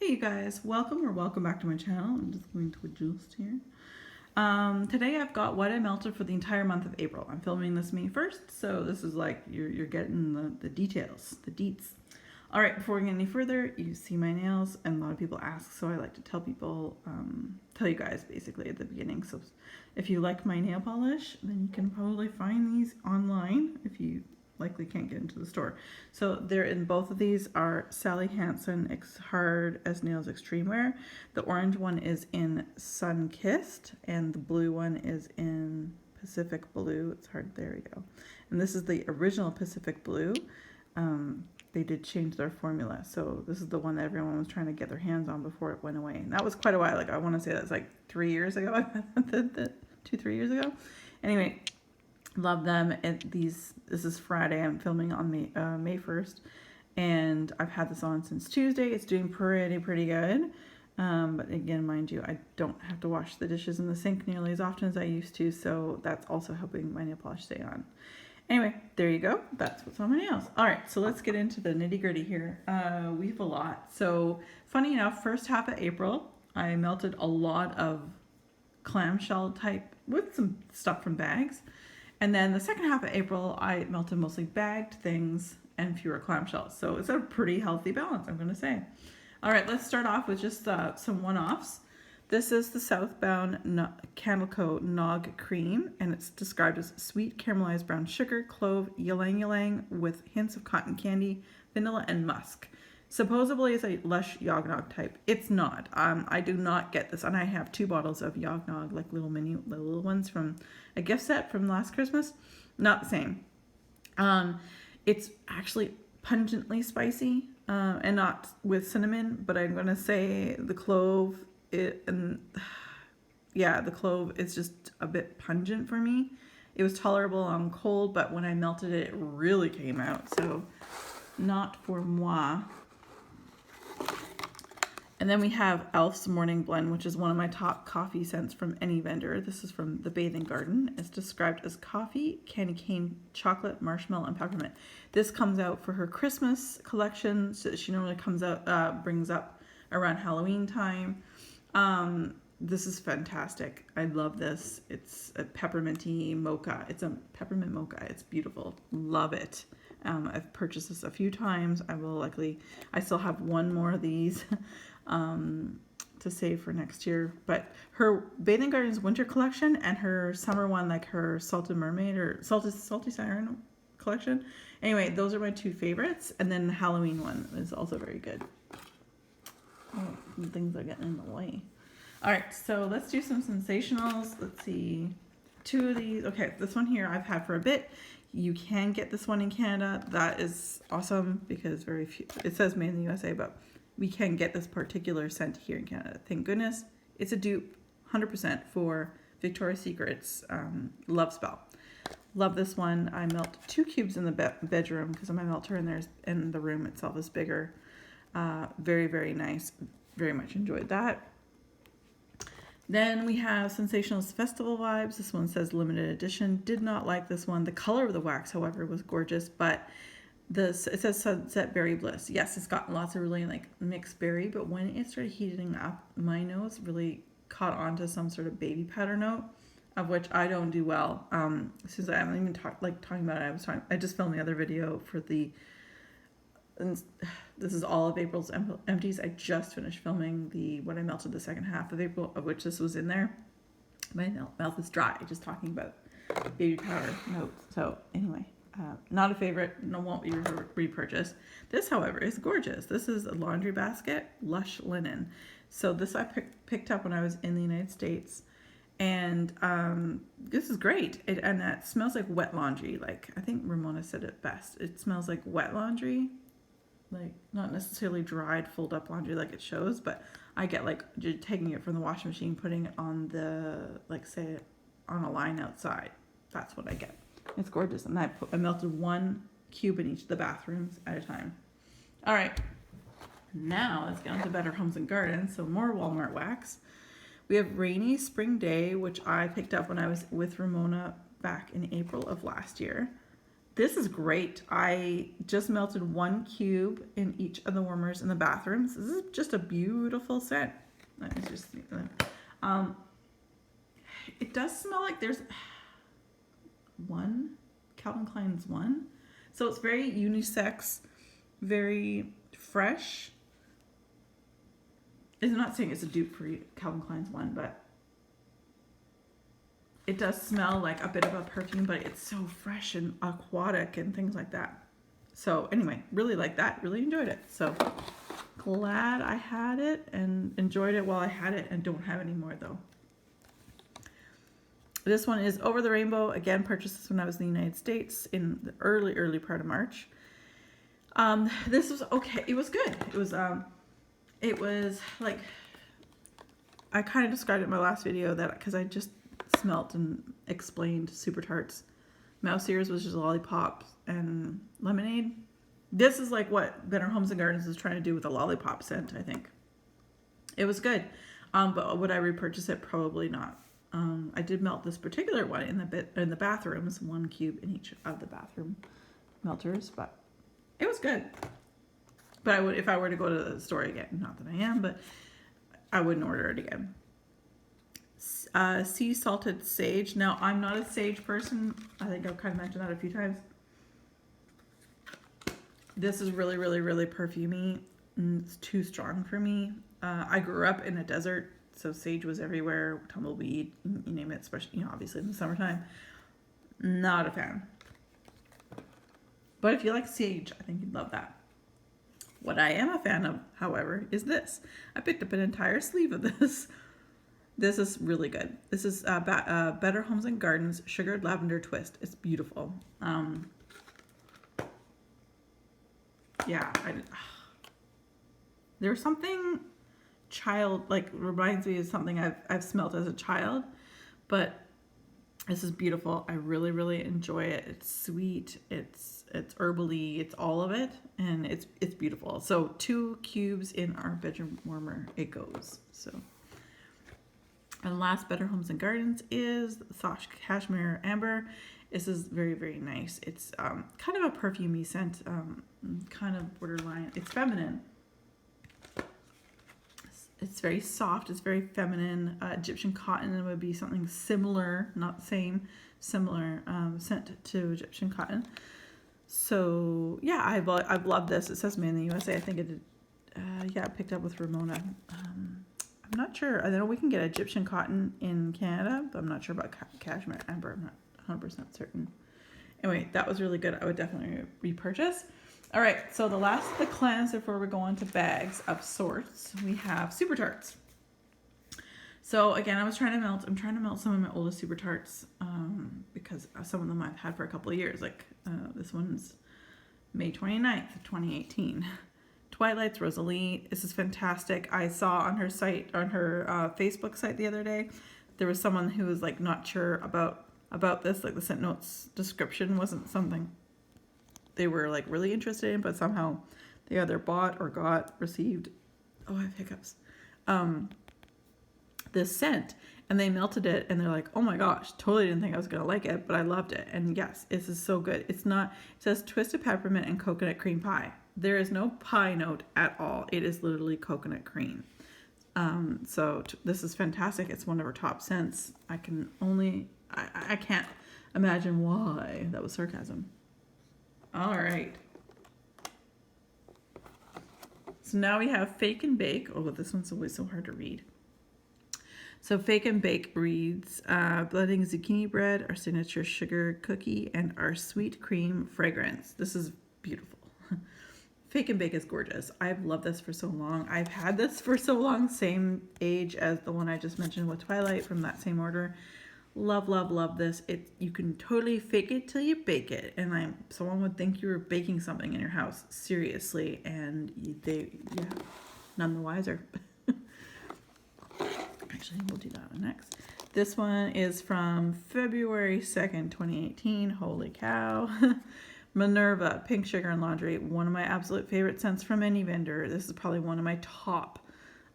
Hey you guys, welcome back to my channel. I'm just going to adjust here. Today I've got what I melted for the entire month of April. I'm filming this May 1st, so this is like you're getting the details, the deets. All right, before we get any further, you see my nails, and a lot of people ask, so I like to tell people, tell you guys basically at the beginning. So if you like my nail polish, then you can probably find these online if you likely can't get into the store. So they're in both of these are Sally Hansen Hard as Nails Extreme Wear. The orange one is in Sun Kissed, and the blue one is in Pacific Blue. It's hard, there we go. And this is the original Pacific Blue. They did change their formula, so this is the one that everyone was trying to get their hands on before it went away. And that was quite a while. Like I want to say that's like 3 years ago. 2-3 years ago. Anyway, love them. This is Friday. I'm filming on May 1st, and I've had this on since Tuesday. It's doing pretty good. But again, mind you, I don't have to wash the dishes in the sink nearly as often as I used to, so that's also helping my nail polish stay on. Anyway, there you go. That's what's on my nails. All right, so let's get into the nitty-gritty here. We have a lot. So funny enough, first half of April, I melted a lot of clamshell type with some stuff from bags. And then the second half of April, I melted mostly bagged things and fewer clamshells. So it's a pretty healthy balance, I'm going to say. All right, let's start off with just some one-offs. This is the Southbound Candle Co. Nog Cream, and it's described as sweet caramelized brown sugar, clove, ylang ylang with hints of cotton candy, vanilla, and musk. Supposedly it's a lush yognog type. It's not. I do not get this, and I have 2 bottles of yognog, like little ones from a gift set from last Christmas. Not the same. It's actually pungently spicy, and not with cinnamon, but I'm gonna say the clove. The clove is just a bit pungent for me. It was tolerable on cold, but when I melted it, it really came out. So not for moi. And then we have Elf's Morning Blend, which is one of my top coffee scents from any vendor. This is from the Bathing Garden. It's described as coffee, candy cane, chocolate, marshmallow, and peppermint. This comes out for her Christmas collection. So she normally comes out, brings up around Halloween time. This is fantastic. I love this. It's a pepperminty mocha. It's a peppermint mocha. It's beautiful. Love it. I've purchased this a few times. I still have one more of these to save for next year. But her Bathing Gardens winter collection and her summer one, like her Salted Mermaid or Salty Siren collection. Anyway, those are my 2 favorites. And then the Halloween one is also very good. Oh, things are getting in the way. All right, so let's do some sensationals. Let's see, 2 of these. Okay, this one here I've had for a bit. You can get this one in Canada. That is awesome because very few. It says made in the USA, but we can get this particular scent here in Canada. Thank goodness. It's a dupe, 100% for Victoria's Secret's Love Spell. Love this one. I melt 2 cubes in the bedroom because my melter in there, and the room itself is bigger. Very nice. Very much enjoyed that. Then we have Sensationals Festival Vibes. This one says limited edition. Did not like this one. The color of the wax, however, was gorgeous, but it says Sunset Berry Bliss. Yes, it's got lots of really like mixed berry, but when it started heating up, my nose really caught on to some sort of baby powder note, of which I don't do well. Since I haven't even talking about it, I just filmed the other video for and this is all of April's Empties. I just finished filming what I melted the second half of April, of which this was in there. My mouth is dry just talking about baby powder notes. So anyway, not a favorite. No, won't be repurchased. This, however, is gorgeous. This is a laundry basket, lush linen. So this I picked up when I was in the United States. And this is great. And it smells like wet laundry. Like, I think Ramona said it best. It smells like wet laundry. Like, not necessarily dried, fold up laundry like it shows, but I get like taking it from the washing machine, putting it on say on a line outside. That's what I get. It's gorgeous. And I melted 1 cube in each of the bathrooms at a time. All right. Now let's get on to Better Homes and Gardens. So more Walmart wax. We have Rainy Spring Day, which I picked up when I was with Ramona back in April of last year. This is great. I just melted 1 cube in each of the warmers in the bathrooms. This is just a beautiful scent. Let me just see that. It does smell like there's Calvin Klein's one. So it's very unisex, very fresh. I'm not saying it's a dupe for Calvin Klein's one, but it does smell like a bit of a perfume, but it's so fresh and aquatic and things like that. So anyway, really like that. Really enjoyed it. So glad I had it and enjoyed it while I had it, and don't have any more though. This one is Over the Rainbow. Again, purchased this when I was in the United States in the early part of March. This was okay. It was good. It was like, I kind of described it in my last video that because I just smelt and explained Super Tarts. Mouse Ears was just lollipops and lemonade. This is like what Better Homes and Gardens is trying to do with a lollipop scent, I think. It was good. But would I repurchase it? Probably not. I did melt this particular one in the bathrooms, 1 cube in each of the bathroom melters, but it was good. But I would, if I were to go to the store again, not that I am, but I wouldn't order it again. Sea salted sage. Now, I'm not a sage person. I think I've kind of mentioned that a few times. This is really, really, really perfumey. It's too strong for me. I grew up in a desert, so sage was everywhere. Tumbleweed, you name it, especially, obviously in the summertime. Not a fan. But if you like sage, I think you'd love that. What I am a fan of, however, is this. I picked up an entire sleeve of this. This is really good. This is Better Homes and Gardens Sugared Lavender Twist. It's beautiful. Yeah, there's something reminds me of something I've smelt as a child, but this is beautiful. I really, really enjoy it. It's sweet. It's Herbal E. It's all of it, and it's beautiful. So 2 cubes in our bedroom warmer it goes. So, and last Better Homes and Gardens is soft Cashmere Amber. This is very, very nice. It's kind of a perfumey scent, kind of borderline. It's feminine. It's very soft. It's very feminine. Egyptian cotton would be something similar, not the same, similar scent to Egyptian cotton. So yeah, I've loved this. It says made in the USA. I think it did. Yeah, I picked up with Ramona. I'm not sure. I know we can get Egyptian cotton in Canada, but I'm not sure about Cashmere Amber. I'm not 100% certain. Anyway, that was really good. I would definitely repurchase. All right, so the cleanse before we go on to bags of sorts, we have Super Tarts. So again, I'm trying to melt some of my oldest Super Tarts because some of them I've had for a couple of years. Like this one's May 29th, 2018. Twilight's Rosaline. This is fantastic. I saw on her site, on her Facebook site the other day, there was someone who was like not sure about this. Like the scent notes description wasn't something they were like really interested in, but somehow they either bought or received, I have hiccups, this scent, and they melted it, and they're like, oh my gosh, totally didn't think I was gonna like it, but I loved it. And yes, this is so good. It says twisted peppermint and coconut cream pie. There is no pie note at all. It is literally coconut cream. So this is fantastic. It's one of her top scents. I can't imagine why. That was sarcasm. All right. So now we have Fake and Bake. Oh, this one's always so hard to read. So Fake and Bake reads, blending zucchini bread, our signature sugar cookie, and our sweet cream fragrance. This is beautiful. Fake and Bake is gorgeous. I've loved this for so long. I've had this for so long, same age as the one I just mentioned with Twilight from that same order. Love, love, love this. You can totally fake it till you bake it. And someone would think you were baking something in your house, seriously, and none the wiser. Actually, we'll do that one next. This one is from February 2nd, 2018. Holy cow. Minerva, Pink Sugar and Laundry. One of my absolute favorite scents from any vendor. This is probably one of my top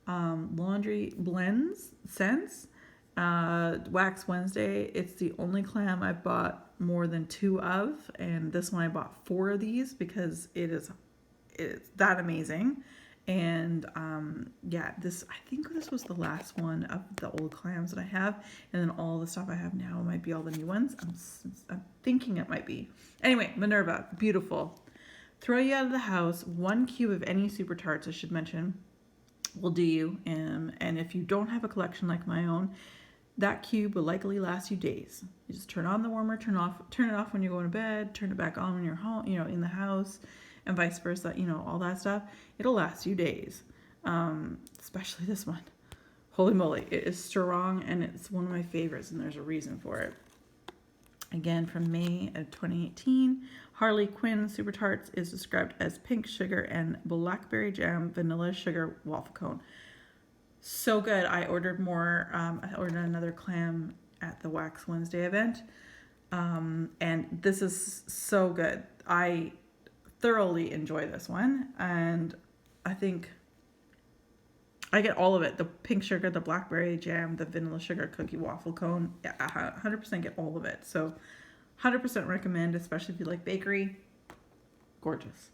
laundry blends scents. Wax Wednesday. It's the only clam I've bought more than 2 of, and this one I bought 4 of these because it's that amazing. And yeah, I think this was the last one of the old clams that I have, and then all the stuff I have now might be all the new ones. I'm thinking it might be. Anyway, Minerva, beautiful. Throw you out of the house. 1 cube of any super tarts, I should mention, will do you. And if you don't have a collection like my own, that cube will likely last you days. You just turn on the warmer, turn it off when you're going to bed, turn it back on when you're home, in the house, and vice versa, all that stuff. It'll last you days. Especially this one. Holy moly, it is strong, and it's one of my favorites, and there's a reason for it. Again, from May of 2018, Harley Quinn Super Tarts is described as pink sugar and blackberry jam vanilla sugar waffle cone. So good. I ordered more. I ordered another clam at the Wax Wednesday event. And this is so good. I thoroughly enjoy this one. And I think I get all of it. The pink sugar, the blackberry jam, the vanilla sugar cookie waffle cone. Yeah, I 100% get all of it. So 100% recommend, especially if you like bakery. Gorgeous.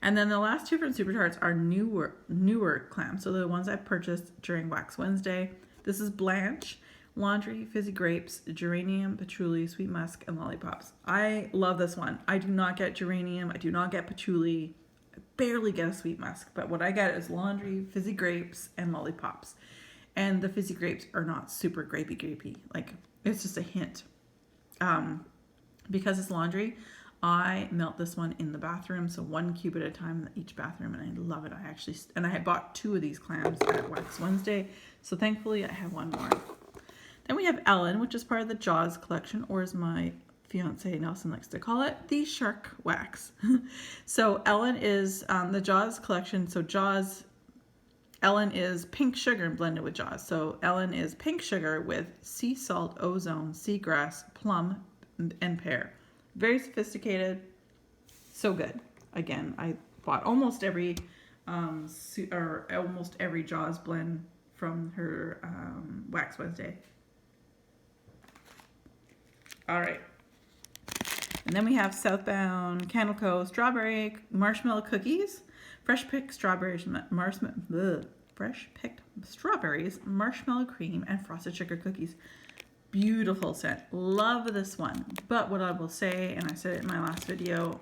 And then the last 2 from Super Tarts are newer clams. So the ones I purchased during Wax Wednesday. This is Blanche, laundry, fizzy grapes, geranium, patchouli, sweet musk, and lollipops. I love this one. I do not get geranium. I do not get patchouli. I barely get a sweet musk. But what I get is laundry, fizzy grapes, and lollipops. And the fizzy grapes are not super grapey. Like, it's just a hint. Because it's laundry, I melt this one in the bathroom, so 1 cube at a time in each bathroom, and I love it. I had bought 2 of these clams at Wax Wednesday, so thankfully I have 1 more. Then we have Ellen, which is part of the Jaws collection, or as my fiance Nelson likes to call it, the shark wax. So Ellen is the Jaws collection. So Ellen is pink sugar blended with Jaws. So Ellen is pink sugar with sea salt, ozone, seagrass, plum, and pear. Very sophisticated, so good. Again, I bought almost every Jaws blend from her Wax Wednesday. All right, and then we have Southbound Candle Co. strawberry marshmallow cookies, fresh picked strawberries, marshmallow cream, and frosted sugar cookies. Beautiful scent. Love this one. But what I will say, and I said it in my last video,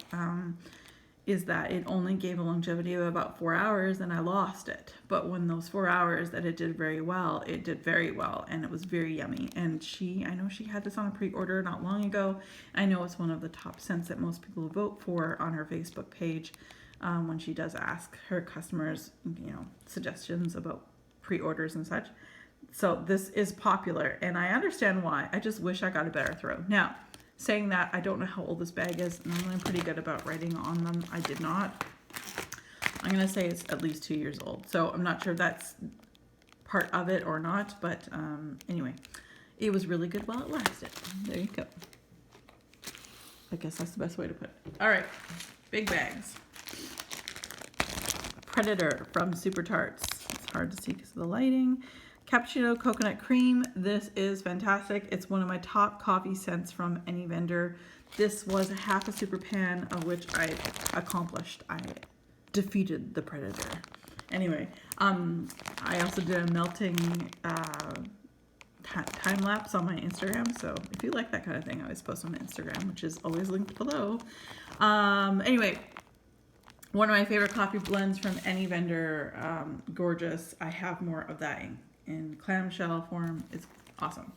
is that it only gave a longevity of about 4 hours and I lost it. But when those 4 hours that it did very well, and it was very yummy. And I know she had this on a pre-order not long ago. I know it's one of the top scents that most people vote for on her Facebook page when she does ask her customers, suggestions about pre-orders and such. So this is popular, and I understand why. I just wish I got a better throw. Now, saying that, I don't know how old this bag is. Normally I'm pretty good about writing on them. I did not. I'm going to say it's at least 2 years old. So I'm not sure if that's part of it or not. But anyway, it was really good while it lasted. There you go. I guess that's the best way to put it. All right, big bags. Predator from Super Tarts. It's hard to see because of the lighting. Cappuccino coconut cream. This is fantastic. It's one of my top coffee scents from any vendor. This was half a super pan, of which I accomplished. I defeated the predator. Anyway, I also did a melting time lapse on my Instagram. So if you like that kind of thing, I always post on Instagram, which is always linked below. Anyway, one of my favorite coffee blends from any vendor. Gorgeous. I have more of that in clamshell form. It's awesome.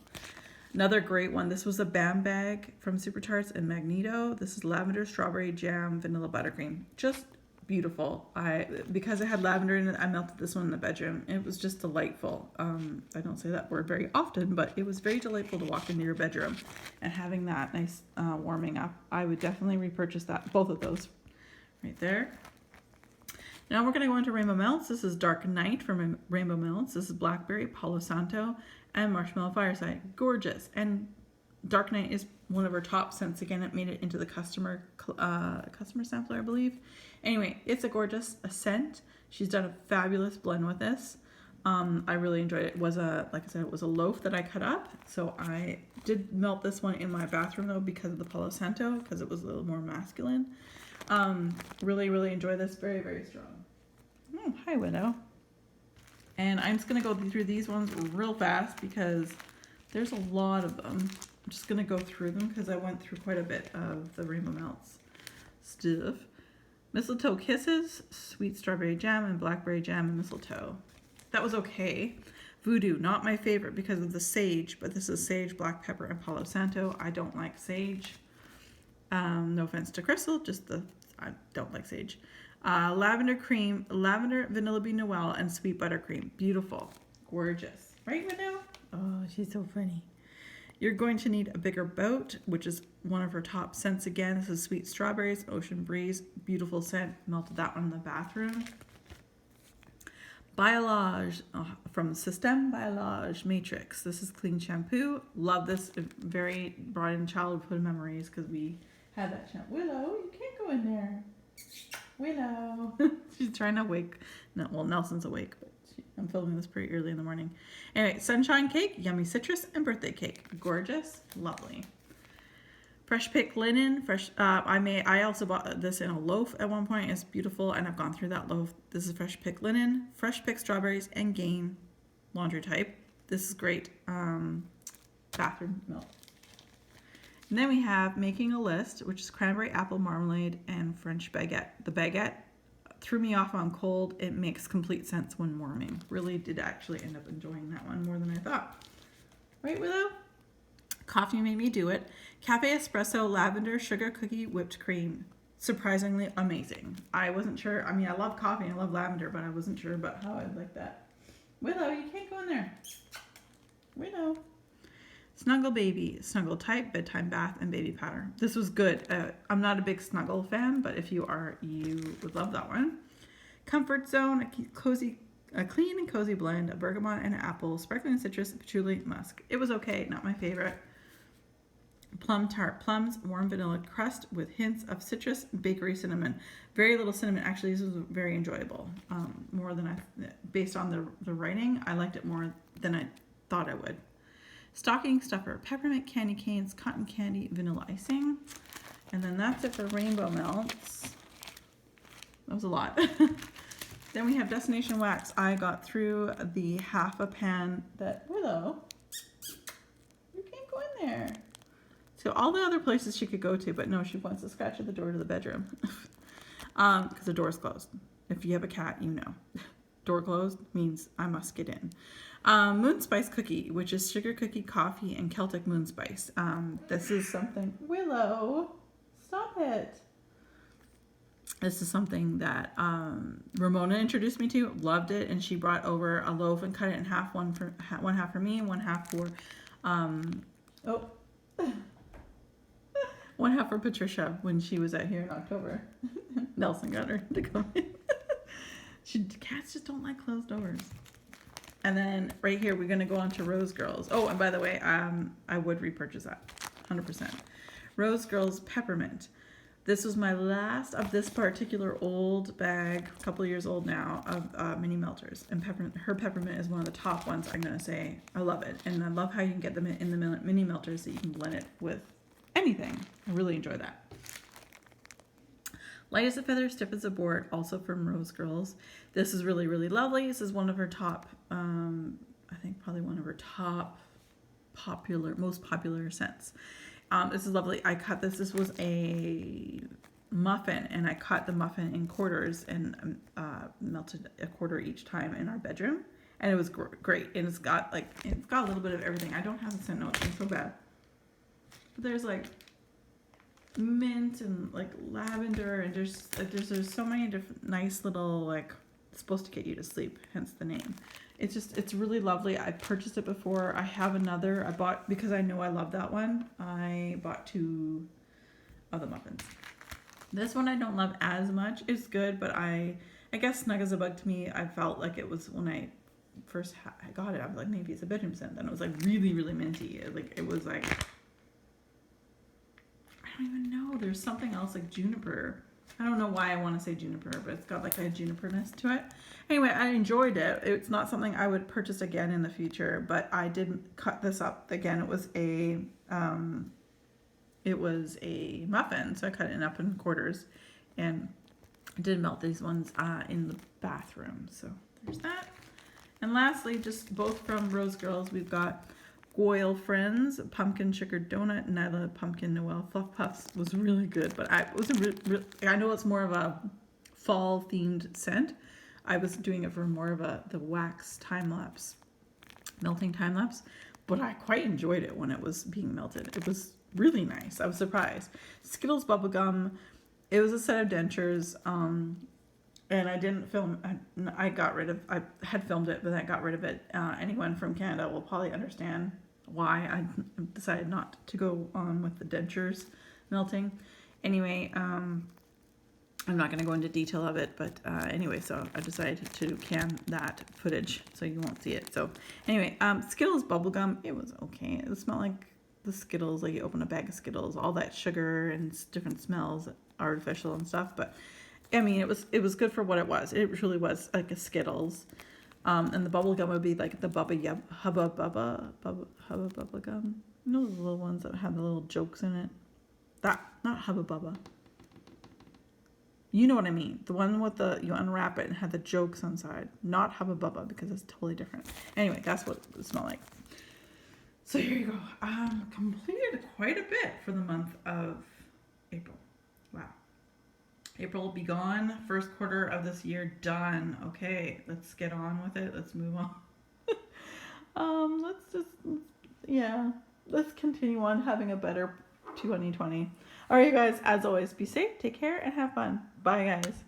Another great one. This was a BAM bag from Super Tarts and Magneto. This is lavender, strawberry jam, vanilla buttercream. Just beautiful. Because it had lavender in it, I melted this one in the bedroom. It was just delightful. I don't say that word very often, but it was very delightful to walk into your bedroom and having that nice warming up. I would definitely repurchase that. Both of those right there. Now we're going to go into Rainbow Melts. This is Dark Night from Rainbow Melts. This is Blackberry, Palo Santo, and Marshmallow Fireside. Gorgeous. And Dark Night is one of her top scents. Again, it made it into the customer sampler, I believe. Anyway, it's a gorgeous scent. She's done a fabulous blend with this. I really enjoyed it. It was like I said, it was a loaf that I cut up. So I did melt this one in my bathroom though because of the Palo Santo, because it was a little more masculine. Really, really enjoy this. Very, very strong. Oh, hi, Widow. And I'm just going to go through these ones real fast because there's a lot of them. I'm just going to go through them because I went through quite a bit of the Rainbow Melts stuff. Mistletoe Kisses, Sweet Strawberry Jam, and Blackberry Jam and Mistletoe. That was okay. Voodoo, not my favorite because of the sage, but this is sage, black pepper, and Palo Santo. I don't like sage. No offense to Crystal, I don't like sage. Lavender cream, lavender vanilla bean noel, and sweet buttercream. Beautiful, gorgeous, right, Widow? Oh, she's so funny. You're going to need a bigger boat, which is one of her top scents again. This is Sweet Strawberries, Ocean Breeze, beautiful scent. Melted that one in the bathroom. Biolage from Système Biolage Matrix. This is clean shampoo. Love this. It very brought in childhood memories because we had that shampoo. Willow, you can't go in there. Willow. She's trying to wake. No, well, Nelson's awake, but I'm filming this pretty early in the morning. Anyway, sunshine cake, yummy citrus, and birthday cake. Gorgeous, lovely. Fresh pick linen. I also bought this in a loaf at one point. It's beautiful, and I've gone through that loaf. This is fresh pick linen, fresh pick strawberries, and Gain laundry type. This is great. Bathroom milk. And then we have Making a List, which is cranberry apple marmalade and French baguette. The baguette threw me off on cold. It makes complete sense when warming. Really did actually end up enjoying that one more than I thought. Right, Willow? Coffee Made Me Do It. Cafe Espresso Lavender Sugar Cookie Whipped Cream. Surprisingly amazing. I wasn't sure. I mean, I love coffee and I love lavender, but I wasn't sure about how I'd like that. Willow, you can't go in there. Willow. Snuggle Baby, Snuggle Type, Bedtime Bath, and Baby Powder. This was good. I'm not a big Snuggle fan, but if you are, you would love that one. Comfort Zone, a clean and cozy blend of bergamot and apple, sparkling citrus, patchouli, musk. It was okay, not my favorite. Plum Tart Plums, warm vanilla crust with hints of citrus, bakery cinnamon. Very little cinnamon. Actually, this was very enjoyable. More than based on the writing, I liked it more than I thought I would. Stocking Stuffer, Peppermint Candy Canes, Cotton Candy, Vanilla Icing. And then that's it for Rainbow Melts. That was a lot. Then we have Destination Wax. I got through the half a pan that, Willow, you can't go in there. So all the other places she could go to, but no, she wants to scratch at the door to the bedroom. Because the door's closed. If you have a cat, you know. Door closed means I must get in. Moon Spice Cookie, which is sugar cookie, coffee, and Celtic moon spice. This is something... Willow, stop it. This is something that Ramona introduced me to. Loved it, and she brought over a loaf and cut it in half. One half for me, and one half for... one half for Patricia when she was out here in October. Nelson got her to come in. Cats just don't like closed doors. And then right here, we're going to go on to Rose Girls. Oh, and by the way, I would repurchase that, 100%. Rose Girls Peppermint. This was my last of this particular old bag, a couple of years old now, of mini melters. And her peppermint is one of the top ones, I'm going to say. I love it. And I love how you can get them in the mini melters so you can blend it with anything. I really enjoy that. Light as a Feather, Stiff as a Board, also from Rose Girls. This is really, really lovely. This is one of her top, I think probably one of her top most popular scents. This is lovely. I cut this. This was a muffin, and I cut the muffin in quarters and melted a quarter each time in our bedroom, and it was great. And it's got a little bit of everything. I don't have the scent notes. I'm so bad. But there's like mint and like lavender, and there's so many different nice little, like, it's supposed to get you to sleep, hence the name. It's really lovely. I purchased it before. I have another. I bought, because I know I love that one, I bought 2 of the muffins. This one I don't love as much. It's good, but I guess snug as a bug to me. I felt like it was, when I first I got it, I was like, maybe it's a bedroom scent. Then it was like really, really minty. It was like, I don't even know. There's something else like Juniper. I don't know why I want to say Juniper, but it's got like a juniperness to it. Anyway, I enjoyed it. It's not something I would purchase again in the future, but I did cut this up. Again, it was a muffin, so I cut it up in quarters, and I did melt these ones in the bathroom. So there's that. And lastly, just both from Rose Girls, we've got Goyle Friends, Pumpkin Sugar Donut, Nyla Pumpkin Noel Fluff Puffs. Was really good, but I know it's more of a fall themed scent. I was doing it for more of the wax time lapse, melting time lapse, but I quite enjoyed it when it was being melted. It was really nice. I was surprised. Skittles Bubblegum. It was a set of dentures. And I didn't film, I had filmed it, but I got rid of it. Anyone from Canada will probably understand why I decided not to go on with the dentures melting. Anyway, I'm not going to go into detail of it, but anyway, so I decided to can that footage so you won't see it. So anyway, Skittles Bubblegum, it was okay. It smelled like the Skittles, like you open a bag of Skittles, all that sugar and different smells, artificial and stuff, but I mean, it was good for what it was. It truly was like a Skittles. And the bubble gum would be like the Hubba Bubba gum. You know the little ones that have the little jokes in it? That, not Hubba Bubba. You know what I mean. The one with you unwrap it and had the jokes inside. Not Hubba Bubba, because it's totally different. Anyway, that's what it smelled like. So here you go. Completed quite a bit for the month of April. Wow. April will be gone. First quarter of this year done. Okay, let's get on with it. Let's move on. Let's continue on having a better 2020. All right, you guys, as always, be safe, take care, and have fun. Bye, guys.